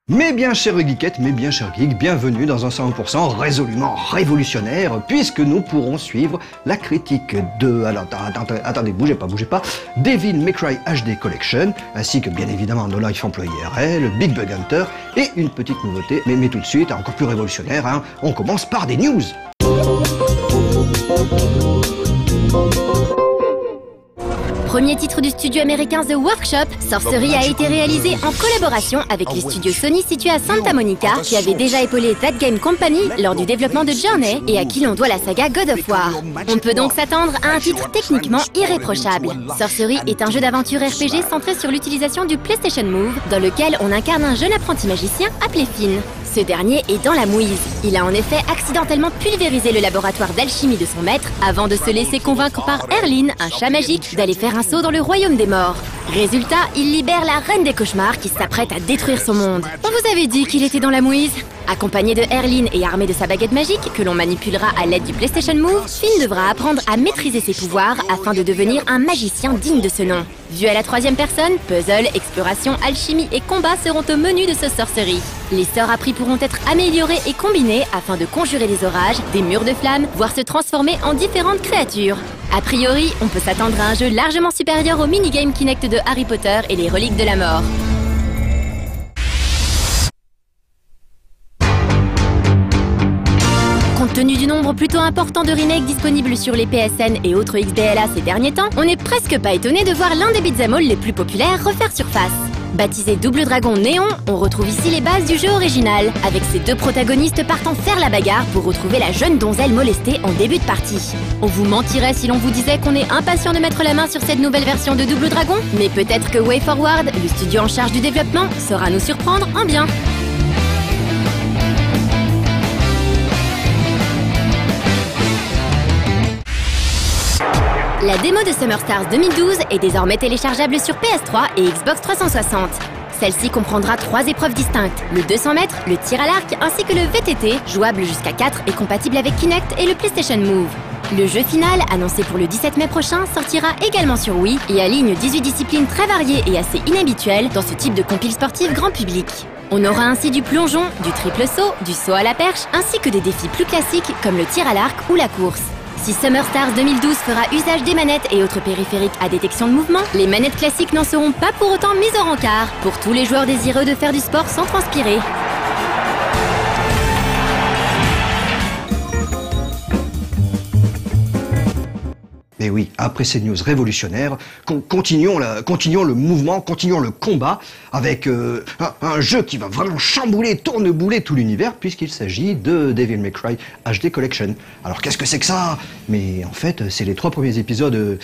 Mes bien chers geekettes, mes bien chers geeks, bienvenue dans un 100% résolument révolutionnaire, puisque nous pourrons suivre la critique de... Alors, attendez, bougez pas, Devil May Cry HD Collection, ainsi que bien évidemment No Life Employee RL, Big Bug Hunter, et une petite nouveauté, mais tout de suite, encore plus révolutionnaire, hein, on commence par des news. Premier titre du studio américain The Workshop, Sorcery a été réalisé en collaboration avec les studios Sony situés à Santa Monica, qui avaient déjà épaulé That Game Company lors du développement de Journey et à qui l'on doit la saga God of War. On peut donc s'attendre à un titre techniquement irréprochable. Sorcery est un jeu d'aventure RPG centré sur l'utilisation du PlayStation Move, dans lequel on incarne un jeune apprenti magicien appelé Finn. Ce dernier est dans la mouise. Il a en effet accidentellement pulvérisé le laboratoire d'alchimie de son maître avant de se laisser convaincre par Erlin, un chat magique, d'aller faire un saut dans le royaume des morts. Résultat, il libère la reine des cauchemars qui s'apprête à détruire son monde. On vous avait dit qu'il était dans la mouise. Accompagné de Erlin et armé de sa baguette magique, que l'on manipulera à l'aide du PlayStation Move, Finn devra apprendre à maîtriser ses pouvoirs afin de devenir un magicien digne de ce nom. Vu à la troisième personne, puzzle, exploration, alchimie et combat seront au menu de ce Sorcery. Les sorts appris pourront être améliorés et combinés afin de conjurer des orages, des murs de flammes, voire se transformer en différentes créatures. A priori, on peut s'attendre à un jeu largement supérieur au minigame Kinect de Harry Potter et les reliques de la mort. Compte tenu du nombre plutôt important de remakes disponibles sur les PSN et autres XBLA ces derniers temps, on n'est presque pas étonné de voir l'un des beat'em all les plus populaires refaire surface. Baptisé Double Dragon Néon, on retrouve ici les bases du jeu original, avec ses deux protagonistes partant faire la bagarre pour retrouver la jeune donzelle molestée en début de partie. On vous mentirait si l'on vous disait qu'on est impatient de mettre la main sur cette nouvelle version de Double Dragon, mais peut-être que WayForward, le studio en charge du développement, saura nous surprendre en bien. La démo de Summer Stars 2012 est désormais téléchargeable sur PS3 et Xbox 360. Celle-ci comprendra 3 épreuves distinctes, le 200 mètres, le tir à l'arc ainsi que le VTT, jouable jusqu'à 4 et compatible avec Kinect et le PlayStation Move. Le jeu final, annoncé pour le 17 mai prochain, sortira également sur Wii et aligne 18 disciplines très variées et assez inhabituelles dans ce type de compile sportive grand public. On aura ainsi du plongeon, du triple saut, du saut à la perche, ainsi que des défis plus classiques comme le tir à l'arc ou la course. Si Summer Stars 2012 fera usage des manettes et autres périphériques à détection de mouvement, les manettes classiques n'en seront pas pour autant mises au rencard, pour tous les joueurs désireux de faire du sport sans transpirer. Mais oui, après ces news révolutionnaires, continuons le mouvement, continuons le combat avec un jeu qui va vraiment chambouler, tournebouler tout l'univers, puisqu'il s'agit de Devil May Cry HD Collection. Alors qu'est-ce que c'est que ça? Mais en fait, c'est les 3 premiers épisodes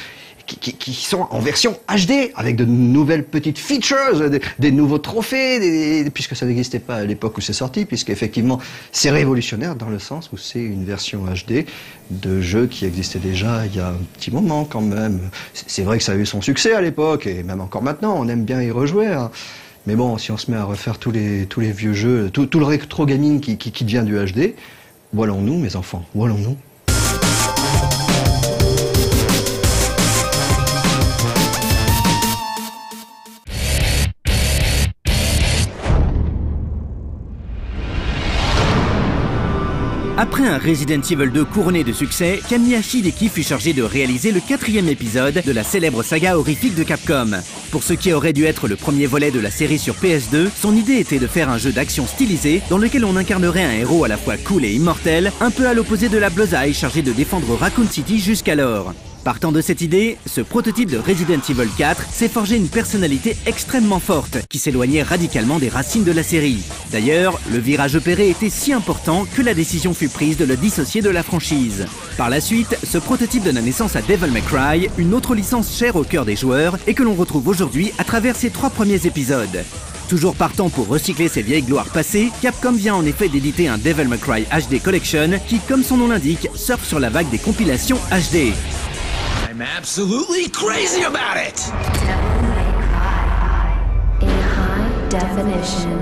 qui sont en version HD, avec de nouvelles petites features, des nouveaux trophées, puisque ça n'existait pas à l'époque où c'est sorti, puisqu'effectivement c'est révolutionnaire dans le sens où c'est une version HD de jeu qui existait déjà il y a un petit moment quand même. C'est vrai que ça a eu son succès à l'époque, et même encore maintenant, on aime bien y rejouer, hein. Mais bon, si on se met à refaire tous les vieux jeux, tout le rétro gaming qui devient du HD, wallons-nous mes enfants, wallons-nous. Après un Resident Evil 2 couronné de succès, Kamiya Hideki fut chargé de réaliser le 4e épisode de la célèbre saga horrifique de Capcom. Pour ce qui aurait dû être le premier volet de la série sur PS2, son idée était de faire un jeu d'action stylisé dans lequel on incarnerait un héros à la fois cool et immortel, un peu à l'opposé de la Blueseye chargée de défendre Raccoon City jusqu'alors. Partant de cette idée, ce prototype de Resident Evil 4 s'est forgé une personnalité extrêmement forte, qui s'éloignait radicalement des racines de la série. D'ailleurs, le virage opéré était si important que la décision fut prise de le dissocier de la franchise. Par la suite, ce prototype donne naissance à Devil May Cry, une autre licence chère au cœur des joueurs et que l'on retrouve aujourd'hui à travers ses 3 premiers épisodes. Toujours partant pour recycler ses vieilles gloires passées, Capcom vient en effet d'éditer un Devil May Cry HD Collection qui, comme son nom l'indique, surfe sur la vague des compilations HD. I'm absolutely crazy about it! Devil May Cry in high definition.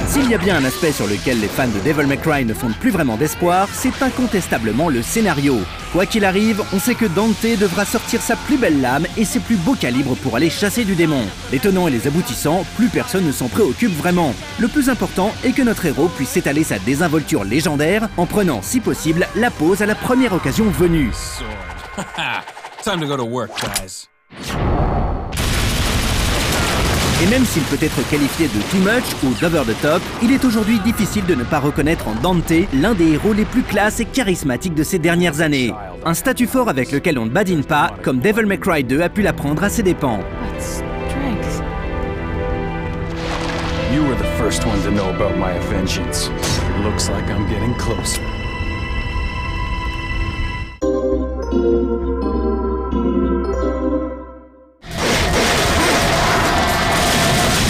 S'il y y a bien un aspect sur lequel les fans de Devil May Cry ne fondent plus vraiment d'espoir, c'est incontestablement le scénario. Quoi qu'il arrive, on sait que Dante devra sortir sa plus belle lame et ses plus beaux calibres pour aller chasser du démon. Les tenants et les aboutissants, plus personne ne s'en préoccupe vraiment. Le plus important est que notre héros puisse s'étaler sa désinvolture légendaire en prenant, si possible, la pause à la première occasion venue. Time to go to work, guys. Et même s'il peut être qualifié de too much ou d'over the top, il est aujourd'hui difficile de ne pas reconnaître en Dante l'un des héros les plus classes et charismatiques de ces dernières années. Un statut fort avec lequel on ne badine pas, comme Devil May Cry 2 a pu l'apprendre à ses dépens. You were the first one to know about my vengeance. It looks like I'm getting closer.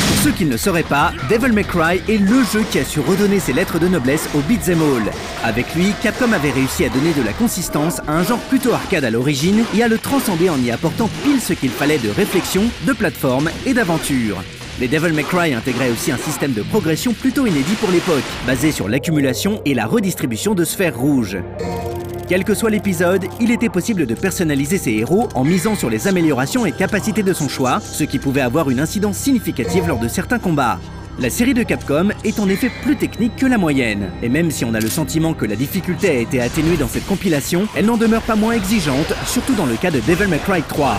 Pour ceux qui ne le sauraient pas, Devil May Cry est le jeu qui a su redonner ses lettres de noblesse au beat'em all. Avec lui, Capcom avait réussi à donner de la consistance à un genre plutôt arcade à l'origine et à le transcender en y apportant pile ce qu'il fallait de réflexion, de plateforme et d'aventure. Les Devil May Cry intégraient aussi un système de progression plutôt inédit pour l'époque, basé sur l'accumulation et la redistribution de sphères rouges. Quel que soit l'épisode, il était possible de personnaliser ses héros en misant sur les améliorations et capacités de son choix, ce qui pouvait avoir une incidence significative lors de certains combats. La série de Capcom est en effet plus technique que la moyenne. Et même si on a le sentiment que la difficulté a été atténuée dans cette compilation, elle n'en demeure pas moins exigeante, surtout dans le cas de Devil May Cry 3.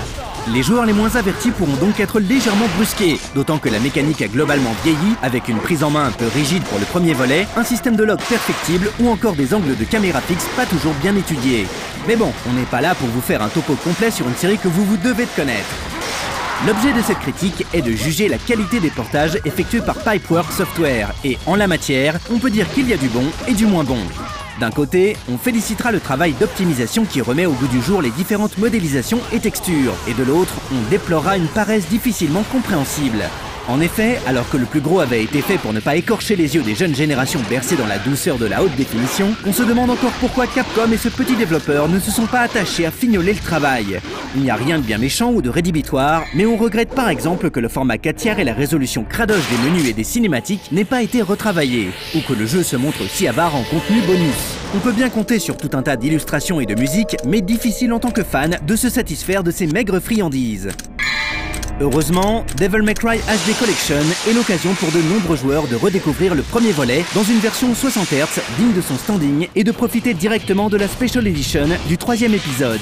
Les joueurs les moins avertis pourront donc être légèrement brusqués, d'autant que la mécanique a globalement vieilli, avec une prise en main un peu rigide pour le premier volet, un système de lock perfectible ou encore des angles de caméra fixe pas toujours bien étudiés. Mais bon, on n'est pas là pour vous faire un topo complet sur une série que vous devez de connaître. L'objet de cette critique est de juger la qualité des portages effectués par Pipeworks Software, et en la matière, on peut dire qu'il y a du bon et du moins bon. D'un côté, on félicitera le travail d'optimisation qui remet au goût du jour les différentes modélisations et textures, et de l'autre, on déplorera une paresse difficilement compréhensible. En effet, alors que le plus gros avait été fait pour ne pas écorcher les yeux des jeunes générations bercées dans la douceur de la haute définition, on se demande encore pourquoi Capcom et ce petit développeur ne se sont pas attachés à fignoler le travail. Il n'y a rien de bien méchant ou de rédhibitoire, mais on regrette par exemple que le format 4/3 et la résolution cradoche des menus et des cinématiques n'aient pas été retravaillés, ou que le jeu se montre si avare en contenu bonus. On peut bien compter sur tout un tas d'illustrations et de musique, mais difficile en tant que fan de se satisfaire de ces maigres friandises. Heureusement, Devil May Cry HD Collection est l'occasion pour de nombreux joueurs de redécouvrir le premier volet dans une version 60 Hz digne de son standing et de profiter directement de la Special Edition du 3e épisode.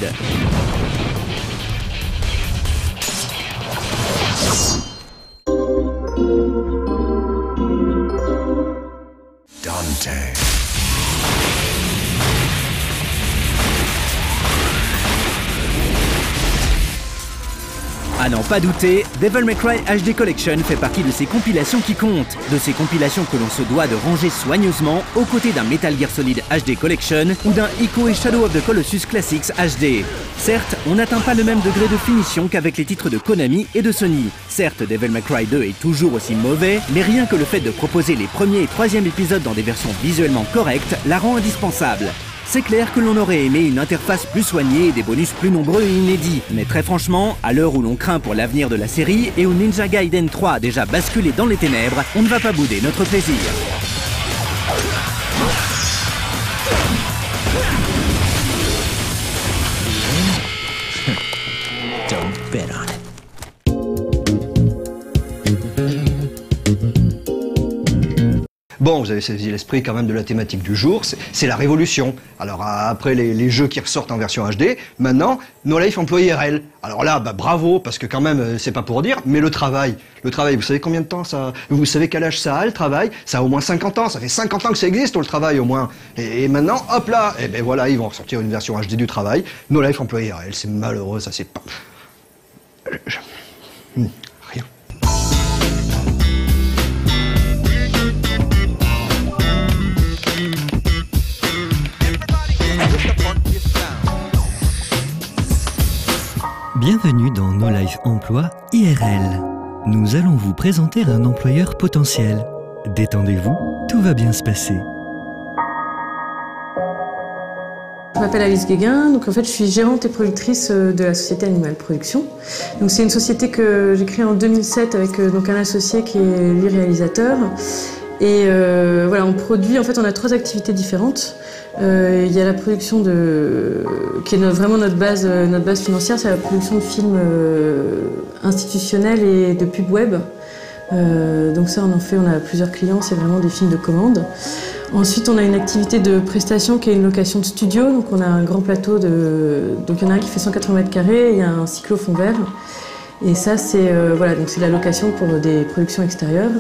Dante. À n'en pas douter, Devil May Cry HD Collection fait partie de ces compilations qui comptent, de ces compilations que l'on se doit de ranger soigneusement aux côtés d'un Metal Gear Solid HD Collection ou d'un Ico et Shadow of the Colossus Classics HD. Certes, on n'atteint pas le même degré de finition qu'avec les titres de Konami et de Sony. Certes, Devil May Cry 2 est toujours aussi mauvais, mais rien que le fait de proposer les premiers et 3e épisodes dans des versions visuellement correctes la rend indispensable. C'est clair que l'on aurait aimé une interface plus soignée et des bonus plus nombreux et inédits. Mais très franchement, à l'heure où l'on craint pour l'avenir de la série et où Ninja Gaiden 3 a déjà basculé dans les ténèbres, on ne va pas bouder notre plaisir. Don't bet on it. Bon, vous avez saisi l'esprit quand même de la thématique du jour, c'est la révolution. Alors après les jeux qui ressortent en version HD, maintenant, No Life Employee RL. Alors là, bah, bravo, parce que quand même, c'est pas pour dire, mais le travail, vous savez combien de temps ça... Vous savez quel âge ça a, le travail? Ça a au moins 50 ans, ça fait 50 ans que ça existe, le travail, au moins. Et maintenant, hop là, et ben voilà, ils vont ressortir une version HD du travail. No Life Employee RL, c'est malheureux, ça c'est pas... Rien. Bienvenue dans No Life Emploi IRL. Nous allons vous présenter un employeur potentiel. Détendez-vous, tout va bien se passer. Je m'appelle Alice Guéguin, donc en fait je suis gérante et productrice de la société Animal Production. Donc c'est une société que j'ai créée en 2007 avec donc un associé qui est lui réalisateur. Et voilà, on produit, en fait, on a 3 activités différentes. Il y a la production qui est vraiment notre base financière, c'est la production de films institutionnels et de pubs web. Donc ça, on a plusieurs clients, c'est vraiment des films de commande. Ensuite, on a une activité de prestation qui est une location de studio. Donc on a un grand plateau donc il y en a un qui fait 180 mètres carrés, il y a un cyclo fond vert. Et ça, c'est voilà, donc c'est la location pour des productions extérieures.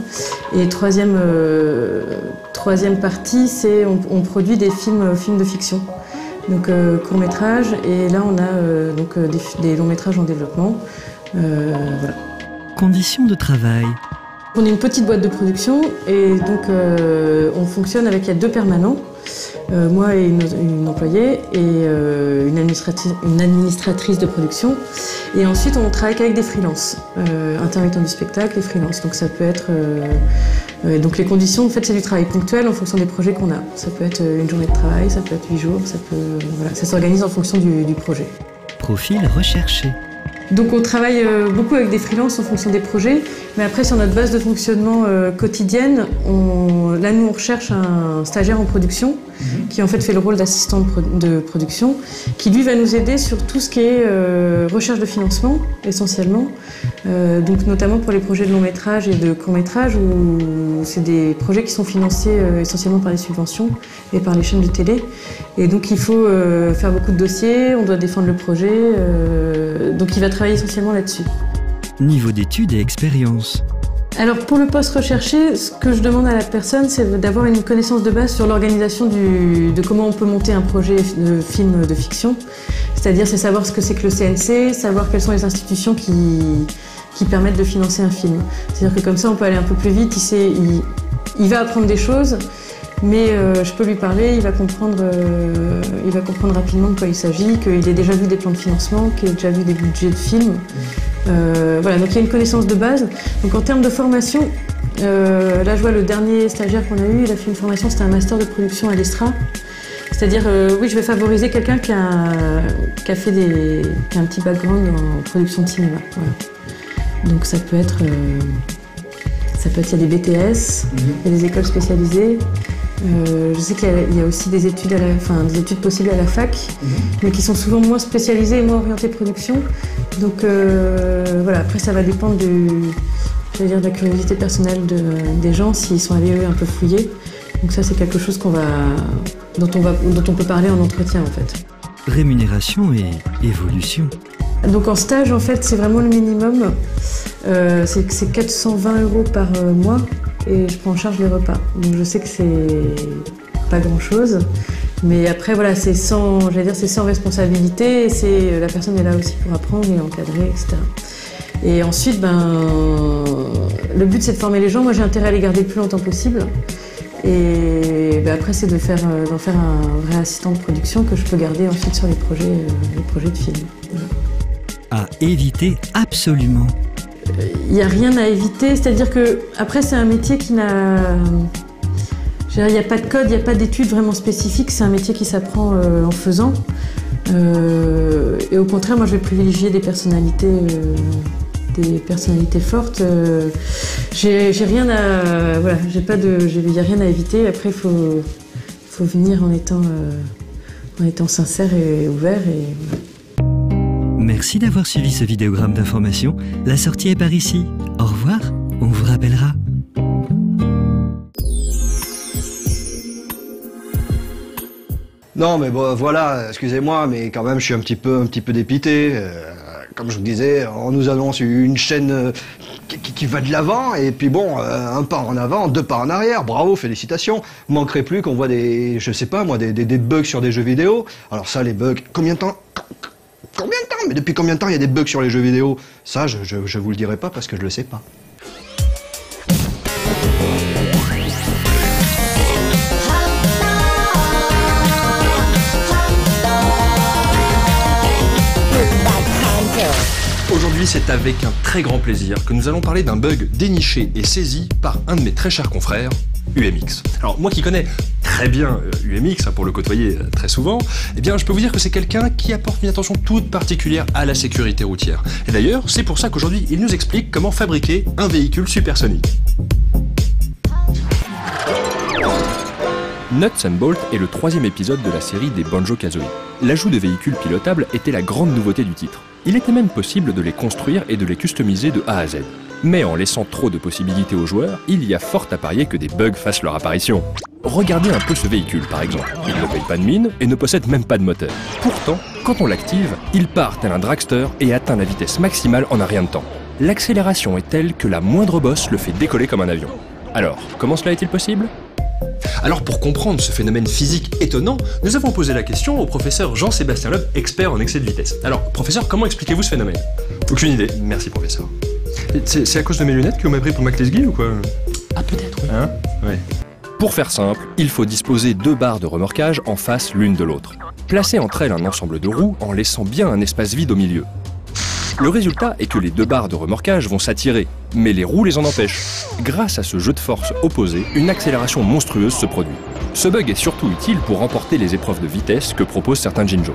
Et troisième partie, c'est on produit des films de fiction, donc courts-métrages. Et là, on a donc des longs-métrages en développement. Voilà. Conditions de travail. On est une petite boîte de production et donc on fonctionne avec, il y a 2 permanents, moi et une employée et une administratrice de production. Et ensuite on travaille avec des freelances, intermittents du spectacle et freelances. Donc ça peut être, donc les conditions en fait c'est du travail ponctuel en fonction des projets qu'on a. Ça peut être une journée de travail, ça peut être 8 jours, voilà, ça s'organise en fonction du projet. Profil recherché. Donc on travaille beaucoup avec des freelances en fonction des projets, mais après sur notre base de fonctionnement quotidienne, là nous on recherche un stagiaire en production qui en fait fait le rôle d'assistant de production, qui lui va nous aider sur tout ce qui est recherche de financement essentiellement, donc notamment pour les projets de long métrage et de court métrage où c'est des projets qui sont financés essentiellement par les subventions et par les chaînes de télé, et donc il faut faire beaucoup de dossiers, on doit défendre le projet, donc il va travailler essentiellement là-dessus. Niveau d'études et expérience. Alors pour le poste recherché, ce que je demande à la personne, c'est d'avoir une connaissance de base sur l'organisation de comment on peut monter un projet de film de fiction. C'est-à-dire c'est savoir ce que c'est que le CNC, savoir quelles sont les institutions qui permettent de financer un film. C'est-à-dire que comme ça on peut aller un peu plus vite, il va apprendre des choses, mais je peux lui parler, il va comprendre rapidement de quoi il s'agit, qu'il ait déjà vu des plans de financement, qu'il ait déjà vu des budgets de films. Voilà, donc il y a une connaissance de base. Donc en termes de formation, là je vois le dernier stagiaire qu'on a eu, il a fait une formation, c'était un master de production à l'ESTRA. C'est-à-dire, oui, je vais favoriser quelqu'un qui a un petit background en production de cinéma. Voilà. Donc ça peut être, il y a des BTS, il y a des écoles spécialisées. Je sais qu'il y a aussi des études possibles à la fac, mais qui sont souvent moins spécialisées et moins orientées production. Donc voilà, après ça va dépendre de la curiosité personnelle des gens, s'ils sont allés eux un peu fouiller. Donc ça c'est quelque chose dont on peut parler en entretien en fait. Rémunération et évolution. Donc en stage en fait c'est vraiment le minimum, c'est 420 € par mois. Et je prends en charge les repas. Donc je sais que c'est pas grand-chose, mais après voilà, c'est sans responsabilité, et la personne est là aussi pour apprendre et encadrer, etc. Et ensuite, le but c'est de former les gens. Moi j'ai intérêt à les garder le plus longtemps possible. Et après c'est d'en faire un vrai assistant de production que je peux garder ensuite sur les projets de film. Voilà. À éviter absolument. Il n'y a rien à éviter, c'est-à-dire que après c'est un métier qui n'a... Il n'y a pas de code, il n'y a pas d'études vraiment spécifiques, c'est un métier qui s'apprend en faisant. Et au contraire, moi je vais privilégier des personnalités fortes. J'ai rien à... Voilà, il n'y a rien à éviter, après il faut venir en étant sincère et ouvert. Et, voilà. Merci d'avoir suivi ce vidéogramme d'information. La sortie est par ici. Au revoir, on vous rappellera. Non mais bon, voilà, excusez-moi, mais quand même je suis un petit peu dépité. Comme je vous disais, on nous annonce une chaîne qui va de l'avant, et puis bon, un pas en avant, 2 pas en arrière. Bravo, félicitations. Manquerait plus qu'on voit des bugs sur des jeux vidéo. Alors ça, les bugs, combien de temps? Mais depuis combien de temps il y a des bugs sur les jeux vidéo? Ça, je vous le dirai pas parce que je le sais pas. Aujourd'hui, c'est avec un très grand plaisir que nous allons parler d'un bug déniché et saisi par un de mes très chers confrères, UMX. Alors moi qui connais très bien UMX, pour le côtoyer très souvent, eh bien je peux vous dire que c'est quelqu'un qui apporte une attention toute particulière à la sécurité routière. Et d'ailleurs, c'est pour ça qu'aujourd'hui, il nous explique comment fabriquer un véhicule supersonique. Nuts and Bolts est le 3e épisode de la série des Banjo-Kazooie. L'ajout de véhicules pilotables était la grande nouveauté du titre. Il était même possible de les construire et de les customiser de A à Z. Mais en laissant trop de possibilités aux joueurs, il y a fort à parier que des bugs fassent leur apparition. Regardez un peu ce véhicule par exemple. Il ne paye pas de mine et ne possède même pas de moteur. Pourtant, quand on l'active, il part tel un dragster et atteint la vitesse maximale en un rien de temps. L'accélération est telle que la moindre bosse le fait décoller comme un avion. Alors, comment cela est-il possible ? Alors pour comprendre ce phénomène physique étonnant, nous avons posé la question au professeur Jean-Sébastien Loeb, expert en excès de vitesse. Alors, professeur, comment expliquez-vous ce phénomène ? Aucune idée, merci professeur. C'est à cause de mes lunettes que vous m'avez pris pour McLesguy ou quoi ? Ah peut-être, oui. Hein ? Ouais. Pour faire simple, il faut disposer 2 barres de remorquage en face l'une de l'autre. Placer entre elles un ensemble de roues en laissant bien un espace vide au milieu. Le résultat est que les 2 barres de remorquage vont s'attirer, mais les roues les en empêchent. Grâce à ce jeu de force opposé, une accélération monstrueuse se produit. Ce bug est surtout utile pour remporter les épreuves de vitesse que proposent certains Jinjo.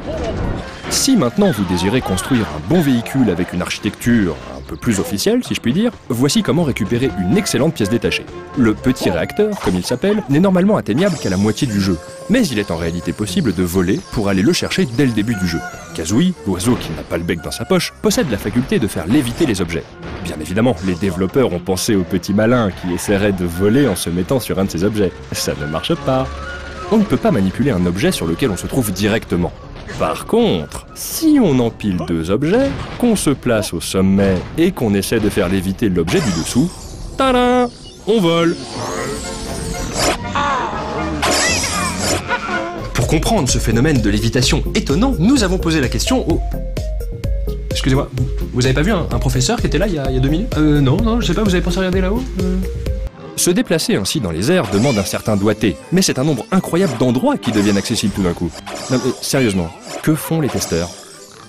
Si maintenant vous désirez construire un bon véhicule avec une architecture un peu plus officielle, si je puis dire, voici comment récupérer une excellente pièce détachée. Le petit réacteur, comme il s'appelle, n'est normalement atteignable qu'à la moitié du jeu, mais il est en réalité possible de voler pour aller le chercher dès le début du jeu. Kazooie, l'oiseau qui n'a pas le bec dans sa poche, possède la faculté de faire léviter les objets. Bien évidemment, les développeurs ont pensé au petit malin qui essaierait de voler en se mettant sur un de ces objets. Ça ne marche pas. On ne peut pas manipuler un objet sur lequel on se trouve directement. Par contre, si on empile 2 objets, qu'on se place au sommet et qu'on essaie de faire léviter l'objet du dessous, tadam, on vole. Pour comprendre ce phénomène de lévitation étonnant, nous avons posé la question au... Excusez-moi, vous avez pas vu un professeur qui était là il y a 2 minutes ? Non, je sais pas, vous avez pensé regarder là-haut ? Se déplacer ainsi dans les airs demande un certain doigté, mais c'est un nombre incroyable d'endroits qui deviennent accessibles tout d'un coup. Non, mais sérieusement, que font les testeurs ?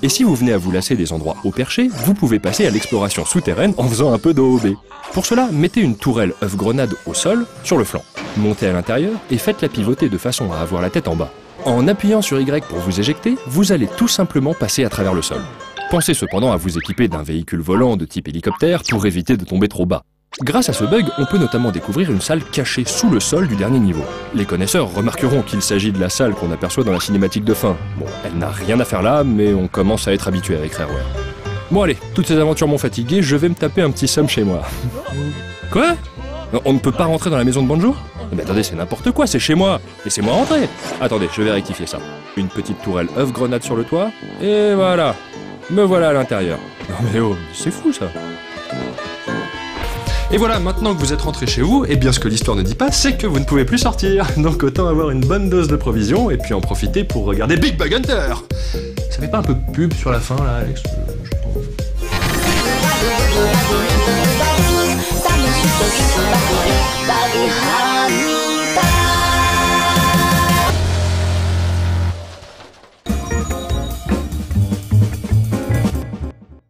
Et si vous venez à vous lasser des endroits haut perchés, vous pouvez passer à l'exploration souterraine en faisant un peu d'OOB. Pour cela, mettez une tourelle œuf-grenade au sol, sur le flanc. Montez à l'intérieur et faites-la pivoter de façon à avoir la tête en bas. En appuyant sur Y pour vous éjecter, vous allez tout simplement passer à travers le sol. Pensez cependant à vous équiper d'un véhicule volant de type hélicoptère pour éviter de tomber trop bas. Grâce à ce bug, on peut notamment découvrir une salle cachée sous le sol du dernier niveau. Les connaisseurs remarqueront qu'il s'agit de la salle qu'on aperçoit dans la cinématique de fin. Bon, elle n'a rien à faire là, mais on commence à être habitué avec Rareware. Bon allez, toutes ces aventures m'ont fatigué, je vais me taper un petit somme chez moi. Quoi ? On ne peut pas rentrer dans la maison de Banjo ? Mais attendez, c'est n'importe quoi, c'est chez moi. Laissez-moi rentrer. Attendez, je vais rectifier ça. Une petite tourelle œuf-grenade sur le toit, et voilà. Me voilà à l'intérieur. Non mais oh, c'est fou ça. Et voilà, maintenant que vous êtes rentré chez vous, eh bien ce que l'histoire ne dit pas, c'est que vous ne pouvez plus sortir. Donc autant avoir une bonne dose de provisions et puis en profiter pour regarder Big Bug Hunter. Ça fait pas un peu de pub sur la fin là, Alex ?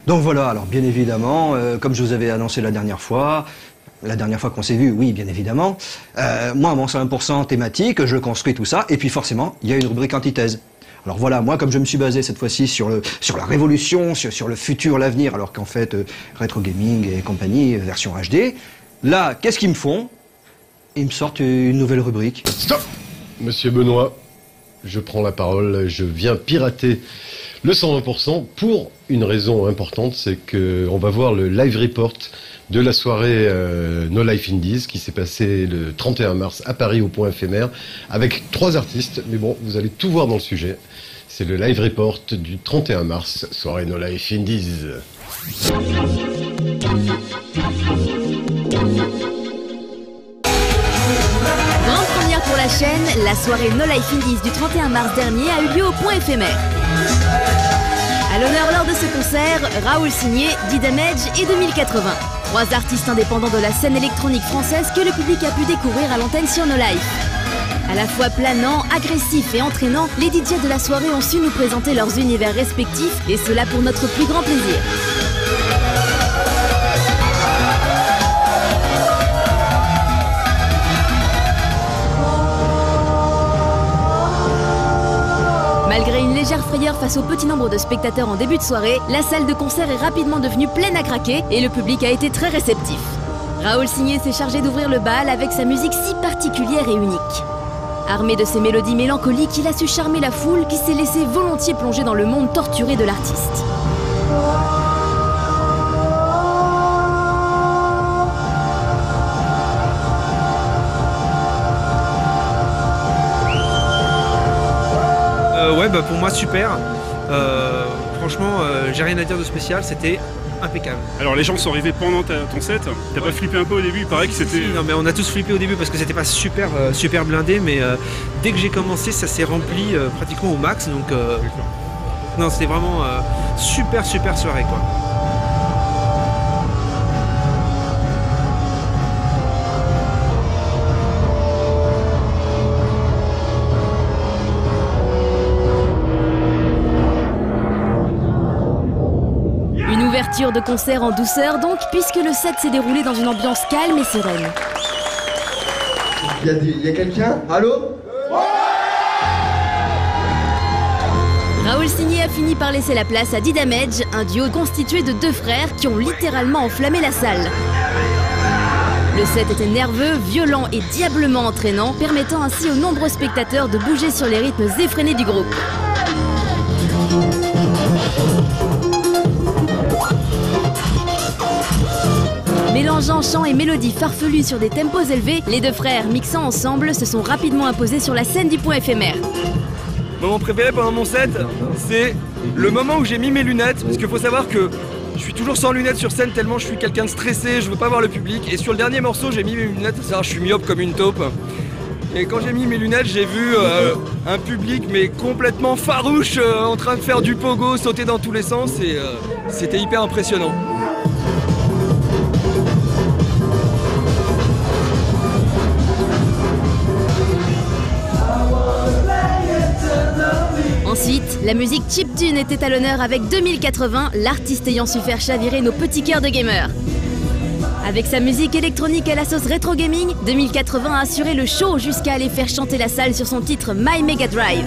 Donc voilà, alors bien évidemment, comme je vous avais annoncé la dernière fois qu'on s'est vu, oui, bien évidemment, moi, mon 100% thématique, je construis tout ça, et puis forcément, il y a une rubrique antithèse. Alors voilà, moi, comme je me suis basé cette fois-ci sur la révolution, sur le futur, l'avenir, alors qu'en fait, rétro gaming et compagnie, version HD, là, qu'est-ce qu'ils me font ? Ils me sortent une nouvelle rubrique. Stop ! Monsieur Benoît, je prends la parole, je viens pirater le 120% pour une raison importante, c'est qu'on va voir le live report de la soirée No Life Indies qui s'est passée le 31 mars à Paris au Point Éphémère avec 3 artistes, mais bon, vous allez tout voir dans le sujet. C'est le live report du 31 mars, soirée No Life Indies. Grande première pour la chaîne, la soirée No Life Indies du 31 mars dernier a eu lieu au Point Éphémère. À l'honneur lors de ce concert, Raoul Signé, D-Damage et 2080. 3 artistes indépendants de la scène électronique française que le public a pu découvrir à l'antenne sur No Life. À la fois planant, agressifs et entraînants, les DJ de la soirée ont su nous présenter leurs univers respectifs, et cela pour notre plus grand plaisir. Malgré une légère frayeur face au petit nombre de spectateurs en début de soirée, la salle de concert est rapidement devenue pleine à craquer et le public a été très réceptif. Raoul Signé s'est chargé d'ouvrir le bal avec sa musique si particulière et unique. Armé de ses mélodies mélancoliques, il a su charmer la foule qui s'est laissée volontiers plonger dans le monde torturé de l'artiste. Ouais, bah pour moi super. Franchement, j'ai rien à dire de spécial, c'était impeccable. Alors les gens sont arrivés pendant ton set, t'as pas flippé un peu au début? Il paraît que c'était... Non mais on a tous flippé au début parce que c'était pas super blindé, mais dès que j'ai commencé ça s'est rempli pratiquement au max, donc non, c'était vraiment super soirée quoi. Une ouverture de concert en douceur donc, puisque le set s'est déroulé dans une ambiance calme et sereine. Il y a quelqu'un? Allô? Raoul Signé a fini par laisser la place à Didamage, un duo constitué de deux frères qui ont littéralement enflammé la salle. Le set était nerveux, violent et diablement entraînant, permettant ainsi aux nombreux spectateurs de bouger sur les rythmes effrénés du groupe. Mélangeant chants et mélodies farfelues sur des tempos élevés, les deux frères mixant ensemble se sont rapidement imposés sur la scène du point éphémère. Mon moment préféré pendant mon set, c'est le moment où j'ai mis mes lunettes, parce qu'il faut savoir que je suis toujours sans lunettes sur scène tellement je suis quelqu'un de stressé, je veux pas voir le public. Et sur le dernier morceau, j'ai mis mes lunettes, c'est-à-dire je suis myope comme une taupe. Et quand j'ai mis mes lunettes, j'ai vu un public mais complètement farouche, en train de faire du pogo, sauter dans tous les sens, et c'était hyper impressionnant. Ensuite, la musique chiptune était à l'honneur avec 2080, l'artiste ayant su faire chavirer nos petits cœurs de gamers. Avec sa musique électronique à la sauce rétro gaming, 2080 a assuré le show jusqu'à aller faire chanter la salle sur son titre My Mega Drive.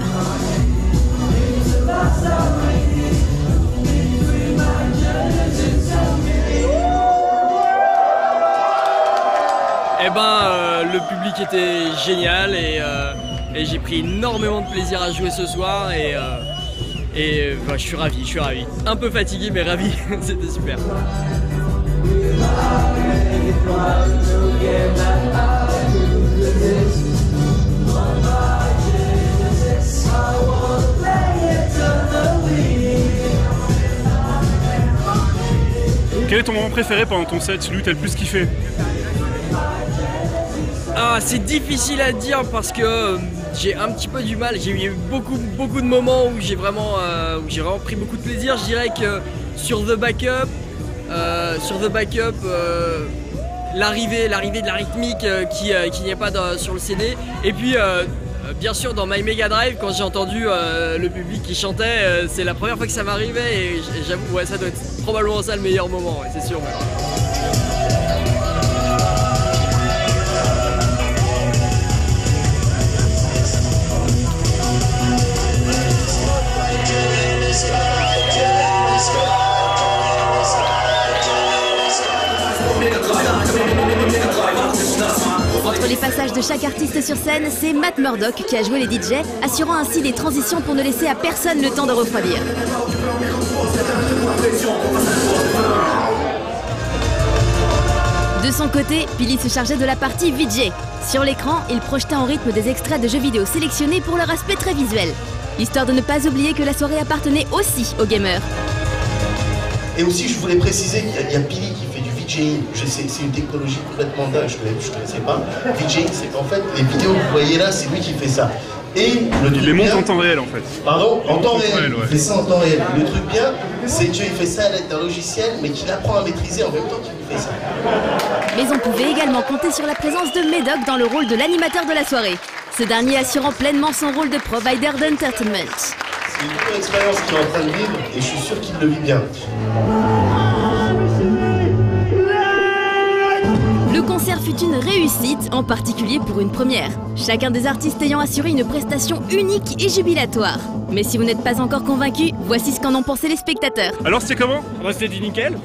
Eh ben, le public était génial et j'ai pris énormément de plaisir à jouer ce soir et bah, je suis ravi. Un peu fatigué mais ravi, c'était super. Quel est ton moment préféré pendant ton set, celui où t'as le plus kiffé? Ah, c'est difficile à dire parce que j'ai un petit peu du mal. J'ai eu beaucoup de moments où j'ai vraiment pris beaucoup de plaisir. Je dirais que sur The Backup, l'arrivée de la rythmique qui n'y a pas sur le CD. Et puis bien sûr dans My Mega Drive, quand j'ai entendu le public qui chantait, c'est la première fois que ça m'arrivait et j'avoue, ouais, ça doit être probablement ça le meilleur moment, ouais, c'est sûr. Ouais. Entre les passages de chaque artiste sur scène, c'est Matt Murdock qui a joué les DJ, assurant ainsi les transitions pour ne laisser à personne le temps de refroidir. De son côté, Billy se chargeait de la partie VJ. Sur l'écran, il projetait en rythme des extraits de jeux vidéo sélectionnés pour leur aspect très visuel, histoire de ne pas oublier que la soirée appartenait aussi aux gamers. Et aussi, je voulais préciser qu'il y a Billy qui fait du VJing. C'est une technologie complètement dingue, je connaissais pas. VJing, c'est qu'en fait, les vidéos que vous voyez là, c'est lui qui fait ça. Et le truc il les monte bien, en temps réel en fait. Pardon? En temps réel, ouais. Il fait ça en temps réel. Le truc bien, c'est qu'il fait ça à l'aide d'un logiciel, mais qu'il apprend à maîtriser en même temps qu'il fait ça. Mais on pouvait également compter sur la présence de Medoc dans le rôle de l'animateur de la soirée. Ce dernier assurant pleinement son rôle de provider d'entertainment. C'est une nouvelle expérience qu'il est en train de vivre et je suis sûr qu'il le vit bien. Le concert fut une réussite, en particulier pour une première. Chacun des artistes ayant assuré une prestation unique et jubilatoire. Mais si vous n'êtes pas encore convaincu, voici ce qu'en ont pensé les spectateurs. Alors c'était comment? C'était du nickel.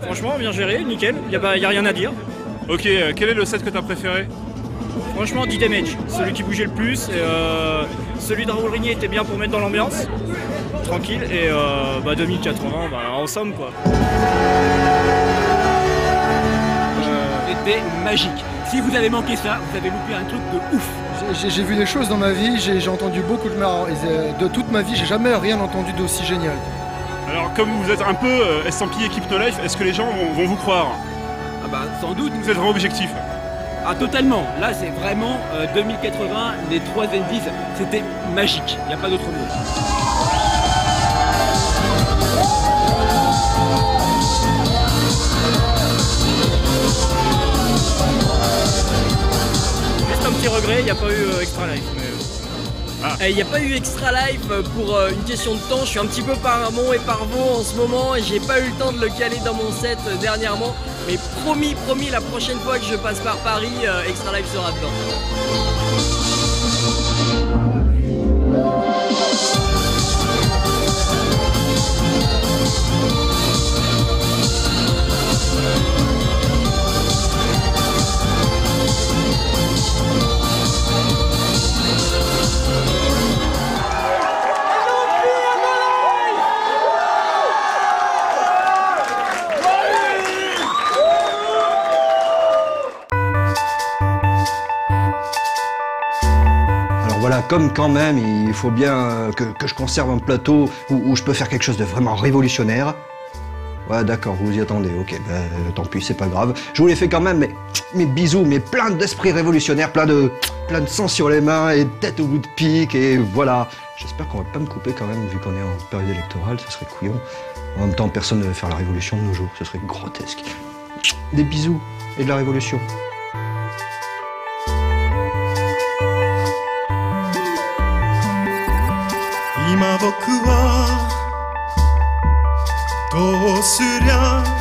Franchement, bien géré, nickel. Y a rien à dire. Ok, quel est le set que t'as préféré? Franchement, D-Damage, celui qui bougeait le plus. Et, celui de Raoul Rinier était bien pour mettre dans l'ambiance, tranquille. Et 2080, en somme quoi. C'était magique. Si vous avez manqué ça, vous avez loupé un truc de ouf. J'ai vu des choses dans ma vie, j'ai entendu beaucoup de toute ma vie, j'ai jamais rien entendu d'aussi génial. Alors comme vous êtes un peu estampillé Keep No Life, est-ce que les gens vont vous croire? Ah bah sans doute. Vous êtes vraiment objectif? Ah totalement, là c'est vraiment 2080, les 3 Endies, c'était magique, il n'y a pas d'autre mot. Juste un petit regret, il n'y a pas eu Extra Life. Il n'y a pas eu Extra Life pour une question de temps, je suis un petit peu par Mont et par Vaux en ce moment et j'ai pas eu le temps de le caler dans mon set dernièrement. Mais promis, la prochaine fois que je passe par Paris, Extra Life sera dedans. Voilà, comme quand même, il faut bien que je conserve un plateau où je peux faire quelque chose de vraiment révolutionnaire. Ouais, d'accord, vous y attendez, ok, tant pis, c'est pas grave. Je vous l'ai fait quand même, mais bisous, mais plein d'esprit révolutionnaire, plein de sang sur les mains et de tête au bout de pique, et voilà. J'espère qu'on va pas me couper quand même, vu qu'on est en période électorale, ce serait couillon. En même temps, personne ne va faire la révolution de nos jours, ce serait grotesque. Des bisous et de la révolution. 今僕はどうすりゃ